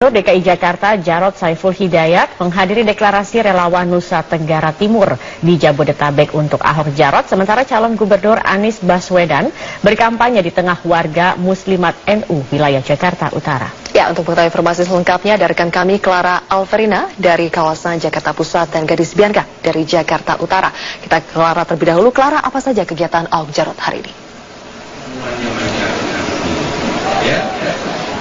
DKI Jakarta Jarod Saiful Hidayat menghadiri deklarasi relawan Nusa Tenggara Timur di Jabodetabek untuk Ahok Jarot, sementara calon gubernur Anies Baswedan berkampanye di tengah warga Muslimat NU wilayah Jakarta Utara. Ya, untuk mengetahui informasi selengkapnya dari rekan kami Clara Alverina dari kawasan Jakarta Pusat dan Gadis Bianca dari Jakarta Utara. Kita ke Clara terlebih dahulu. Clara, apa saja kegiatan Ahok Jarot hari ini?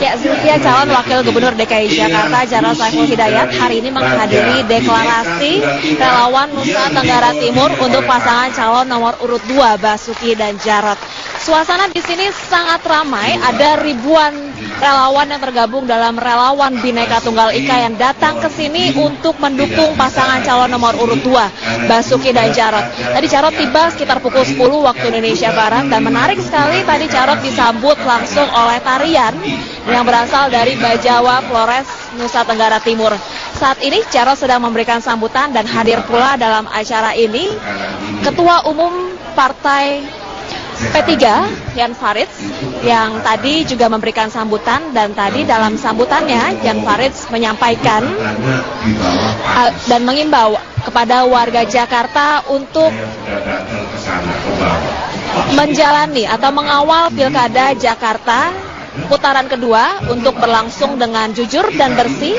Ya, Zulfia, calon wakil gubernur DKI Jakarta Jarod Saiful Hidayat hari ini menghadiri deklarasi relawan Nusa Tenggara Timur untuk pasangan calon nomor urut 2 Basuki dan Jarod. Suasana di sini sangat ramai, ada ribuan relawan yang tergabung dalam relawan Bhinneka Tunggal Ika yang datang ke sini untuk mendukung pasangan calon nomor urut 2 Basuki dan Jarod. Tadi Jarod tiba sekitar pukul 10 waktu Indonesia Barat, dan menarik sekali tadi Jarod disambut langsung oleh tarian yang berasal dari Bajawa Flores Nusa Tenggara Timur. Saat ini Jarod sedang memberikan sambutan dan hadir pula dalam acara ini Ketua Umum Partai P3 Jan Faridz yang tadi juga memberikan sambutan, dan tadi dalam sambutannya Jan Faridz menyampaikan dan mengimbau kepada warga Jakarta untuk menjalani atau mengawal Pilkada Jakarta putaran kedua untuk berlangsung dengan jujur dan bersih.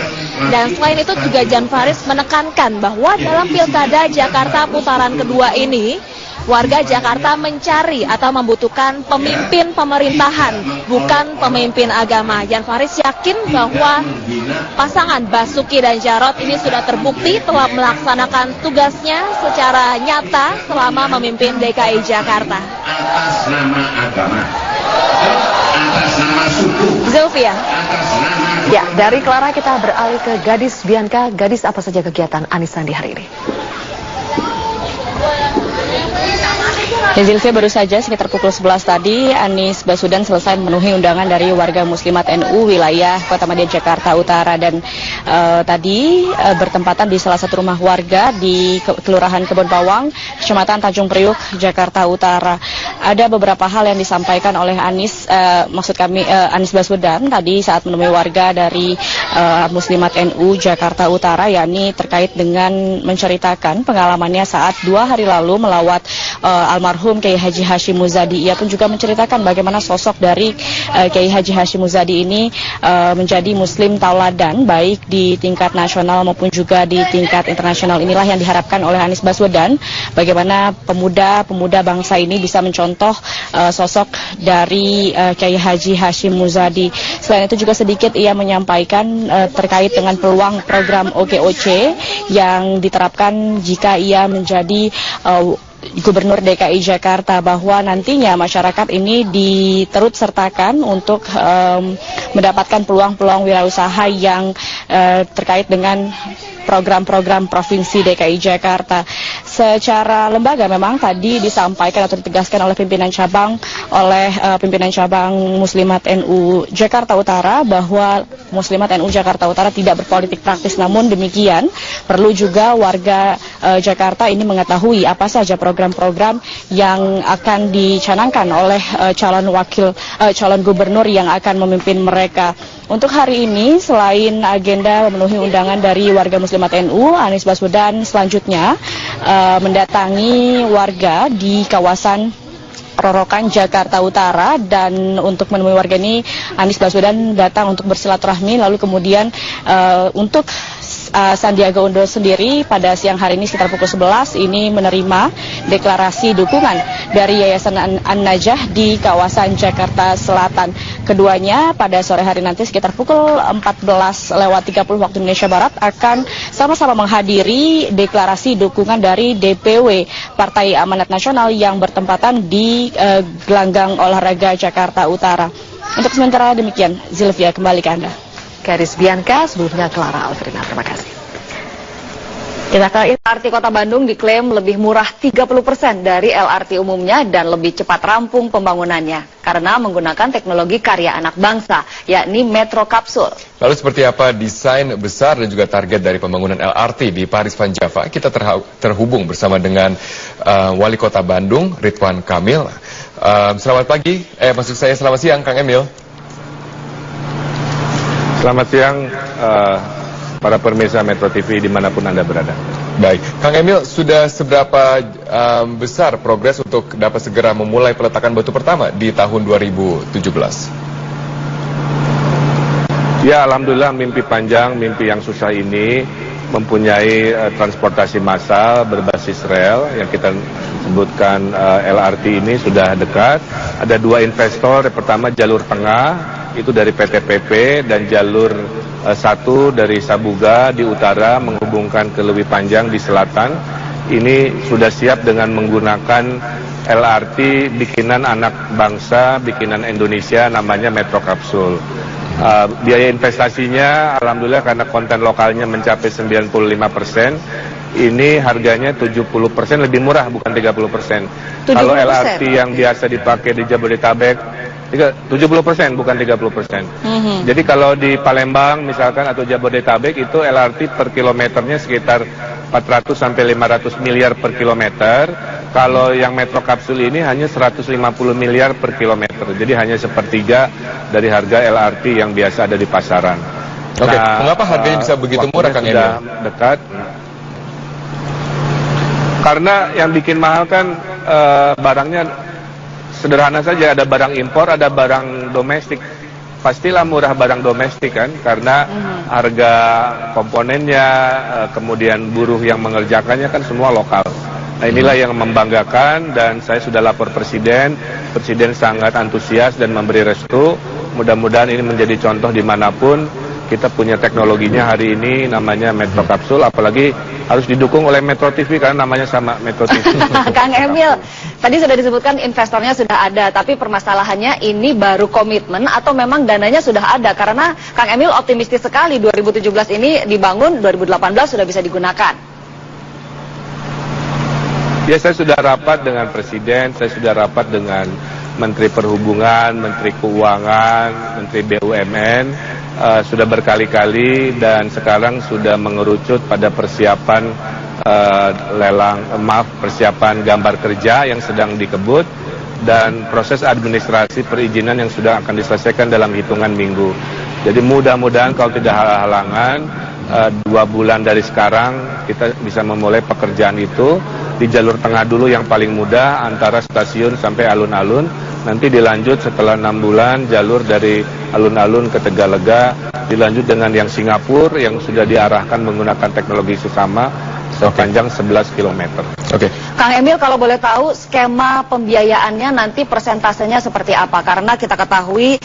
Dan selain itu juga Jan Faridz menekankan bahwa dalam Pilkada Jakarta putaran kedua ini warga Jakarta mencari atau membutuhkan pemimpin pemerintahan, bukan pemimpin agama. Jan Faridz yakin bahwa pasangan Basuki dan Jarod ini sudah terbukti telah melaksanakan tugasnya secara nyata selama memimpin DKI Jakarta. Atas nama agama, atas nama suku. Zulfia. Ya, dari Clara kita beralih ke Gadis Bianca. Gadis, apa saja kegiatan Anies Sandi hari ini? Ya, Zilvia, baru saja sekitar pukul 11 tadi Anies Baswedan selesai memenuhi undangan dari warga Muslimat NU wilayah Kota Madia Jakarta Utara, dan tadi bertempatan di salah satu rumah warga di Kelurahan Kebon Pawang, Kecamatan Tanjung Priuk, Jakarta Utara. Ada beberapa hal yang disampaikan oleh Anies Baswedan tadi saat menemui warga dari Muslimat NU Jakarta Utara, yakni terkait dengan menceritakan pengalamannya saat 2 hari lalu melawat almarhum Kiai Haji Hashim Muzadi. Ia pun juga menceritakan bagaimana sosok dari Kiai Haji Hashim Muzadi ini menjadi muslim tauladan baik di tingkat nasional maupun juga di tingkat internasional. Inilah yang diharapkan oleh Anies Baswedan, bagaimana pemuda-pemuda bangsa ini bisa mencontoh sosok dari Kiai Haji Hashim Muzadi. Selain itu juga sedikit ia menyampaikan terkait dengan peluang program OKOC yang diterapkan jika ia menjadi Gubernur DKI Jakarta, bahwa nantinya masyarakat ini diterut sertakan untuk mendapatkan peluang-peluang wirausaha yang terkait dengan program-program Provinsi DKI Jakarta. Secara lembaga memang tadi disampaikan atau ditegaskan oleh pimpinan cabang Muslimat NU Jakarta Utara bahwa Muslimat NU Jakarta Utara tidak berpolitik praktis, namun demikian perlu juga warga Jakarta ini mengetahui apa saja program-program yang akan dicanangkan oleh calon gubernur yang akan memimpin mereka. Untuk hari ini, selain agenda memenuhi undangan dari warga Muslimat NU, Anies Baswedan selanjutnya mendatangi warga di kawasan Rorokan, Jakarta Utara, dan untuk menemui warga ini Anies Baswedan datang untuk bersilaturahmi, lalu kemudian untuk Sandiaga Uno sendiri pada siang hari ini sekitar pukul 11 ini menerima deklarasi dukungan dari Yayasan An-Najah di kawasan Jakarta Selatan. Keduanya pada sore hari nanti sekitar pukul 14:30 waktu Indonesia Barat akan sama-sama menghadiri deklarasi dukungan dari DPW Partai Amanat Nasional yang bertempatan di Gelanggang Olahraga Jakarta Utara. Untuk sementara demikian, Zilvia, kembali ke Anda. Gadis Bianca, sebelumnya Clara Alverina, terima kasih. Kita ke LRT Kota Bandung diklaim lebih murah 30% dari LRT umumnya dan lebih cepat rampung pembangunannya karena menggunakan teknologi karya anak bangsa, yakni Metro Kapsul. Lalu seperti apa desain besar dan juga target dari pembangunan LRT di Paris Van Java? Kita terhubung bersama dengan Wali Kota Bandung, Ridwan Kamil. Selamat pagi, selamat siang Kang Emil. Selamat siang para pemirsa Metro TV dimanapun Anda berada. Baik, Kang Emil, sudah seberapa besar progres untuk dapat segera memulai peletakan batu pertama di tahun 2017? Ya, alhamdulillah mimpi panjang, mimpi yang susah ini mempunyai transportasi massal berbasis rel yang kita sebutkan LRT ini sudah dekat. Ada dua investor, yang pertama jalur tengah itu dari PT PP dan jalur satu dari Sabuga di utara menghubungkan ke Lewi Panjang di selatan. Ini sudah siap dengan menggunakan LRT bikinan anak bangsa, bikinan Indonesia, namanya Metro Kapsul. Biaya investasinya alhamdulillah karena konten lokalnya mencapai 95%, ini harganya 70% lebih murah, bukan 30%. Kalau LRT yang biasa dipakai di Jabodetabek 70%, bukan 30%. Jadi kalau di Palembang misalkan atau Jabodetabek itu LRT per kilometernya sekitar 400 sampai 500 miliar per kilometer. Kalau yang Metro Kapsul ini hanya 150 miliar per kilometer. Jadi hanya sepertiga dari harga LRT yang biasa ada di pasaran. Oke, mengapa harganya bisa begitu murah, Kang Emil? Sudah dekat. Karena yang bikin mahal kan barangnya sederhana saja, ada barang impor, ada barang domestik. Pastilah murah barang domestik kan, karena harga komponennya, kemudian buruh yang mengerjakannya kan semua lokal. Nah inilah yang membanggakan dan saya sudah lapor Presiden. Presiden sangat antusias dan memberi restu. Mudah-mudahan ini menjadi contoh dimanapun. Kita punya teknologinya hari ini namanya Metro Kapsul, apalagi harus didukung oleh Metro TV karena namanya sama Metro TV. Kang Emil, tadi sudah disebutkan investornya sudah ada, tapi permasalahannya ini baru komitmen atau memang dananya sudah ada? Karena Kang Emil optimistis sekali 2017 ini dibangun, 2018 sudah bisa digunakan. Ya, saya sudah rapat dengan Presiden, saya sudah rapat dengan Menteri Perhubungan, Menteri Keuangan, Menteri BUMN, sudah berkali-kali dan sekarang sudah mengerucut pada persiapan persiapan gambar kerja yang sedang dikebut dan proses administrasi perizinan yang sudah akan diselesaikan dalam hitungan minggu. Jadi mudah-mudahan kalau tidak halangan 2 bulan dari sekarang kita bisa memulai pekerjaan itu. Di jalur tengah dulu yang paling mudah antara stasiun sampai alun-alun, nanti dilanjut setelah 6 bulan jalur dari alun-alun ke Tegalega, dilanjut dengan yang Singapura yang sudah diarahkan menggunakan teknologi sesama sepanjang 11 km. Oke. Kang Emil, kalau boleh tahu skema pembiayaannya nanti persentasenya seperti apa? Karena kita ketahui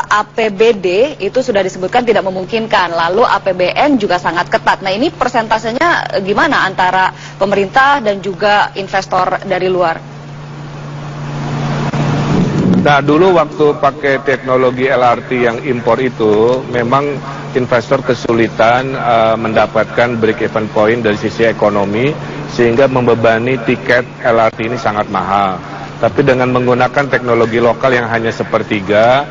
APBD itu sudah disebutkan tidak memungkinkan, lalu APBN juga sangat ketat. Nah ini persentasenya gimana antara pemerintah dan juga investor dari luar? Nah dulu waktu pakai teknologi LRT yang impor itu memang investor kesulitan mendapatkan break-even point dari sisi ekonomi sehingga membebani tiket LRT ini sangat mahal. Tapi dengan menggunakan teknologi lokal yang hanya sepertiga,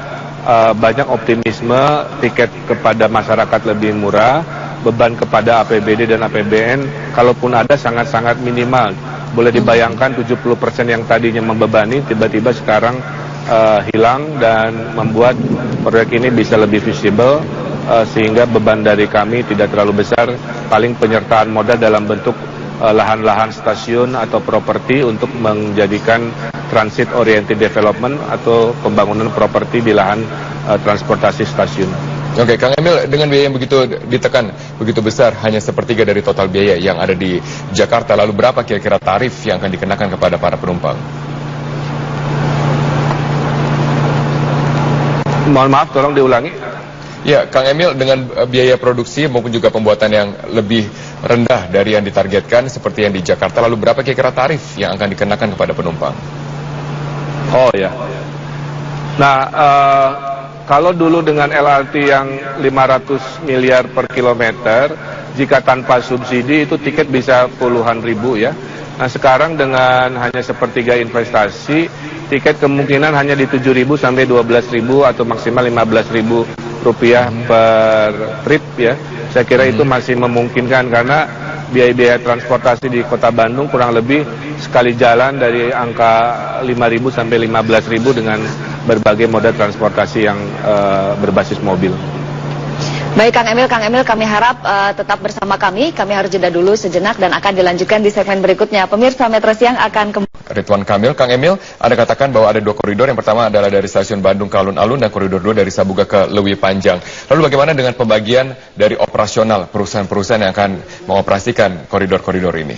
banyak optimisme, tiket kepada masyarakat lebih murah, beban kepada APBD dan APBN kalaupun ada sangat-sangat minimal. Boleh dibayangkan 70% yang tadinya membebani tiba-tiba sekarang hilang dan membuat proyek ini bisa lebih visible sehingga beban dari kami tidak terlalu besar, paling penyertaan modal dalam bentuk lahan-lahan stasiun atau properti untuk menjadikan transit oriented development atau pembangunan properti di lahan transportasi stasiun. Oke, Kang Emil, dengan biaya yang begitu ditekan, begitu besar, hanya sepertiga dari total biaya yang ada di Jakarta, lalu berapa kira-kira tarif yang akan dikenakan kepada para penumpang? Mohon maaf, tolong diulangi. Ya, Kang Emil, dengan biaya produksi maupun juga pembuatan yang lebih rendah dari yang ditargetkan seperti yang di Jakarta, lalu berapa kira-kira tarif yang akan dikenakan kepada penumpang? Oh ya. Nah, kalau dulu dengan LRT yang 500 miliar per kilometer, jika tanpa subsidi itu tiket bisa puluhan ribu ya. Nah sekarang dengan hanya sepertiga investasi, tiket kemungkinan hanya di 7.000 sampai 12.000 atau maksimal 15.000 rupiah per trip ya. Saya kira itu masih memungkinkan karena biaya-biaya transportasi di Kota Bandung kurang lebih sekali jalan dari angka 5.000 sampai 15.000 dengan berbagai moda transportasi yang berbasis mobil. Baik Kang Emil kami harap tetap bersama kami harus jeda dulu sejenak dan akan dilanjutkan di segmen berikutnya. Pemirsa Metro Siang akan kembali. Ridwan Kamil, Kang Emil, Anda katakan bahwa ada 2 koridor, yang pertama adalah dari stasiun Bandung ke Alun-Alun dan koridor 2 dari Sabuga ke Leuwi Panjang. Lalu bagaimana dengan pembagian dari operasional perusahaan-perusahaan yang akan mengoperasikan koridor-koridor ini?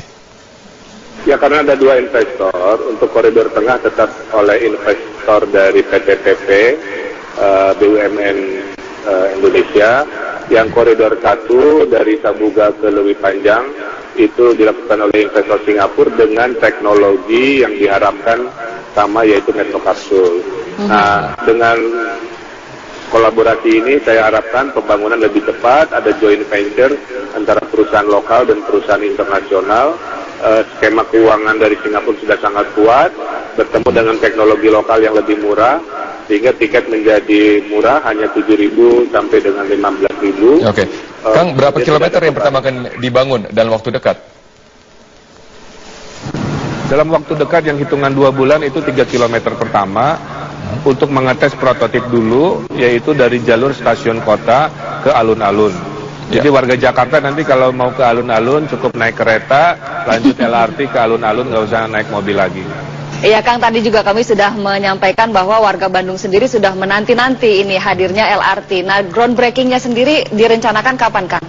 Ya, karena ada 2 investor, untuk koridor tengah tetap oleh investor dari PT PP, BUMN Indonesia. Yang koridor 1 dari Sabuga ke Leuwi Panjang itu dilakukan oleh investor Singapura dengan teknologi yang diharapkan sama, yaitu metrokapsul. Nah, dengan kolaborasi ini saya harapkan pembangunan lebih cepat, ada joint venture antara perusahaan lokal dan perusahaan internasional. Skema keuangan dari Singapura sudah sangat kuat, bertemu dengan teknologi lokal yang lebih murah, sehingga tiket menjadi murah, hanya 7.000 sampai dengan 15.000. Oke, Kang, berapa kilometer yang pertama akan dibangun dalam waktu dekat? Dalam waktu dekat yang hitungan 2 bulan itu 3 kilometer pertama untuk mengetes prototip dulu, yaitu dari jalur stasiun kota ke alun-alun. Jadi warga Jakarta nanti kalau mau ke alun-alun cukup naik kereta, lanjut LRT ke alun-alun, nggak usah naik mobil lagi. Iya Kang, tadi juga kami sudah menyampaikan bahwa warga Bandung sendiri sudah menanti-nanti ini hadirnya LRT. Nah, groundbreakingnya sendiri direncanakan kapan Kang?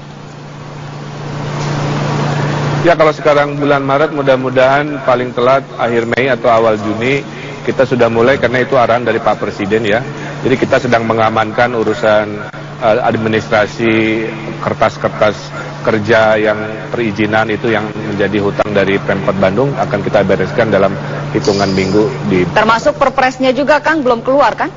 Ya, kalau sekarang bulan Maret, mudah-mudahan paling telat akhir Mei atau awal Juni kita sudah mulai, karena itu arahan dari Pak Presiden ya. Jadi kita sedang mengamankan urusan administrasi, kertas-kertas kerja yang perizinan itu yang menjadi hutang dari Pemkot Bandung akan kita bereskan dalam hitungan minggu. Termasuk perpresnya juga Kang belum keluar kan?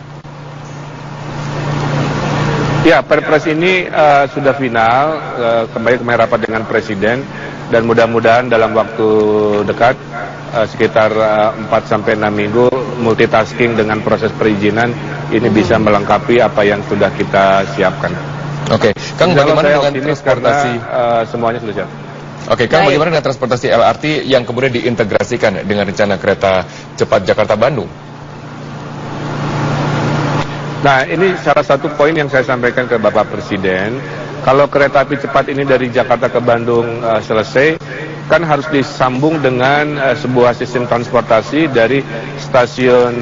Ya, perpres ini sudah final, kembali rapat dengan Presiden, dan mudah-mudahan dalam waktu dekat sekitar 4-6 minggu multitasking dengan proses perizinan ini bisa melengkapi apa yang sudah kita siapkan. Oke, Kang, bagaimana dengan transportasi? Semuanya sudah siap. Oke, Kang, bagaimana dengan transportasi LRT yang kemudian diintegrasikan dengan rencana kereta cepat Jakarta-Bandung? Nah, ini salah satu poin yang saya sampaikan ke Bapak Presiden. Kalau kereta api cepat ini dari Jakarta ke Bandung selesai, kan harus disambung dengan sebuah sistem transportasi dari stasiun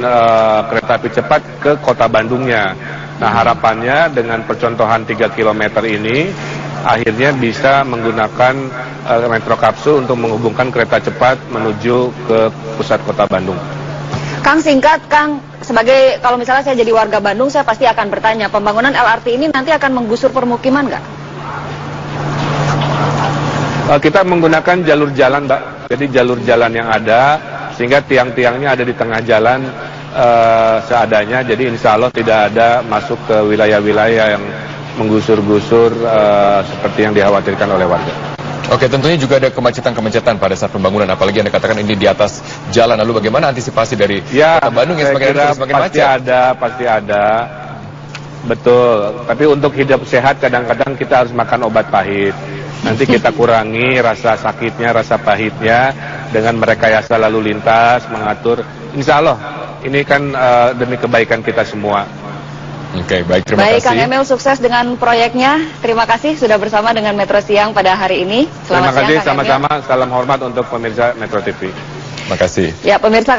kereta api cepat ke kota Bandungnya. Nah, harapannya dengan percontohan 3 km ini akhirnya bisa menggunakan metro kapsul untuk menghubungkan kereta cepat menuju ke pusat kota Bandung. Kang, singkat Kang, sebagai kalau misalnya saya jadi warga Bandung, saya pasti akan bertanya, pembangunan LRT ini nanti akan menggusur permukiman nggak? Kita menggunakan jalur jalan, Mbak. Jadi jalur jalan yang ada, sehingga tiang-tiangnya ada di tengah jalan seadanya. Jadi insya Allah tidak ada masuk ke wilayah-wilayah yang menggusur-gusur seperti yang dikhawatirkan oleh warga. Oke, tentunya juga ada kemacetan-kemacetan pada saat pembangunan, apalagi Anda katakan ini di atas jalan. Lalu bagaimana antisipasi dari Kota Bandung yang semakin macet? Pasti ada. Betul, tapi untuk hidup sehat kadang-kadang kita harus makan obat pahit. Nanti kita kurangi rasa sakitnya, rasa pahitnya dengan merekayasa lalu lintas, mengatur. Insya Allah, ini kan demi kebaikan kita semua. Oke, baik, terima kasih. Baik, Kang Emil, sukses dengan proyeknya. Terima kasih sudah bersama dengan Metro Siang pada hari ini. Terima kasih, sama-sama. Salam hormat untuk pemirsa Metro TV. Terima kasih. Ya, pemirsa.